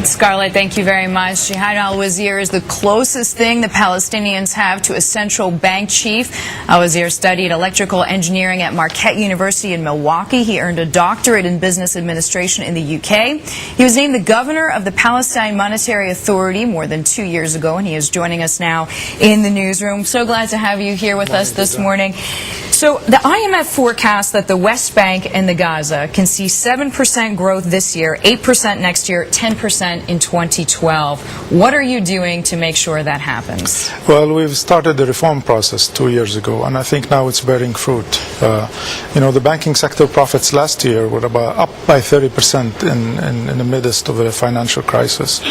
Scarlett, thank you very much. Jihad Al Wazir is the closest thing the Palestinians have to a central bank chief. Al Wazir studied electrical engineering at Marquette University in Milwaukee. He earned a doctorate in business administration in the UK. He was named the governor of the Palestine Monetary Authority more than 2 years ago, and he is joining us now in the newsroom. So glad to have you here with us this morning. So the IMF forecasts that the West Bank and the Gaza can see 7% growth this year, 8% next year, 10% in 2012. What are you doing to make sure that happens? Well, we've started the reform process 2 years ago, and I think now it's bearing fruit. The banking sector profits last year were up by 30% in the midst of a financial crisis.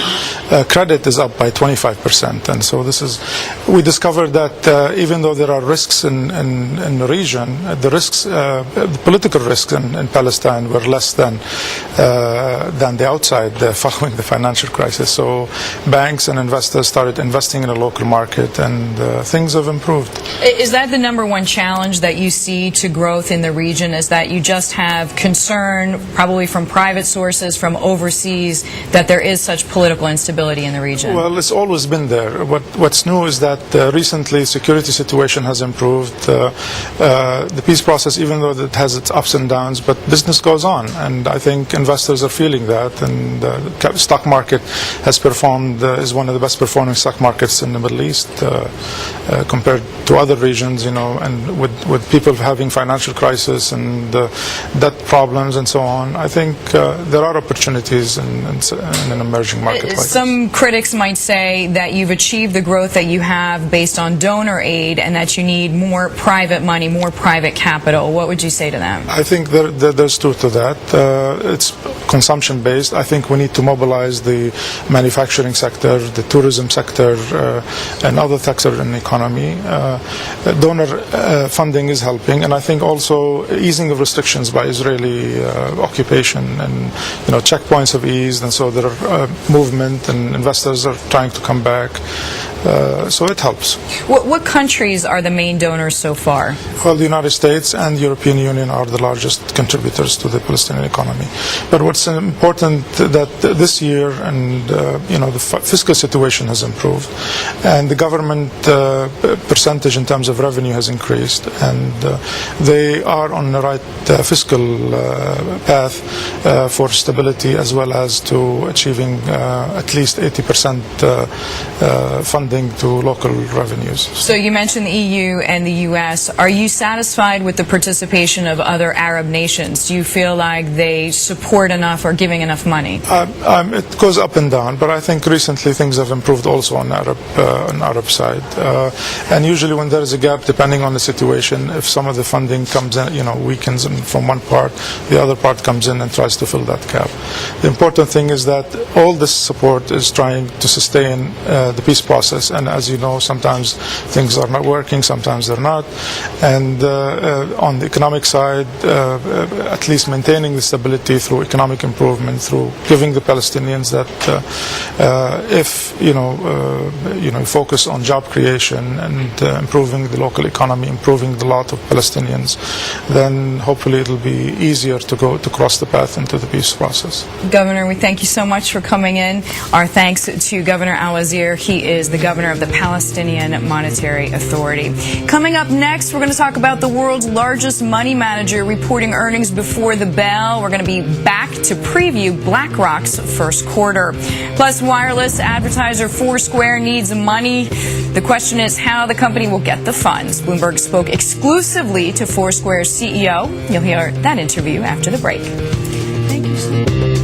Credit is up by 25%, and so we discovered that even though there are risks in the region, the political risks in Palestine were less than the outside following the financial crisis. So banks and investors started investing in the local market, and things have improved. Is that the number one challenge that you see to growth in the region, is that you just have concern, probably from private sources, from overseas, that there is such political instability in the region? Well, it's always been there. What's new is that recently security situation has improved. The peace process, even though it has its ups and downs, but business goes on, and I think investors are feeling that, and the stock market has performed, is one of the best performing stock markets in the Middle East compared to other regions, and with people having financial crisis and debt problems and so on. I think there are opportunities in an emerging market like this. Some critics might say that you've achieved the growth that you have based on donor aid and that you need more private money, more private capital. What would you say to them? I think there's truth to that. It's consumption based. I think we need to mobilize the manufacturing sector, the tourism sector, and other sectors in the economy. Donor funding is helping, and I think also easing of restrictions by Israeli occupation, and checkpoints have eased, and so there are movement, and investors are trying to come back. So it helps. What countries are the main donors so far? Well, the United States and the European Union are the largest contributors to the Palestinian economy. But what's important that this year, and the fiscal situation has improved, and the government percentage in terms of revenue has increased, and they are on the right fiscal path for stability, as well as to achieving at least 80% funding to local revenues. So you mentioned the EU and the US. Are you satisfied with the participation of other Arab nations? Do you feel like they support enough or giving enough money? It goes up and down, but I think recently things have improved also on Arab side. And usually when there is a gap, depending on the situation, if some of the funding comes in, weakens from one part, the other part comes in and tries to fill that gap. The important thing is that all this support is trying to sustain the peace process. And as you know, sometimes things are not working, sometimes they're not. And on the economic side, at least maintaining the stability through economic improvement, through giving the Palestinians that if you focus on job creation and improving the local economy, improving the lot of Palestinians, then hopefully it'll be easier to cross the path into the peace process. Governor, we thank you so much for coming in. Our thanks to Governor Al Wazir. He is the governor of the Palestinian Monetary Authority. Coming up next, we're going to talk about the world's largest money manager reporting earnings before the bell. We're going to be back to preview BlackRock's first quarter. Plus, wireless advertiser Foursquare needs money. The question is how the company will get the funds. Bloomberg spoke exclusively to Foursquare's CEO. You'll hear that interview after the break. Thank you.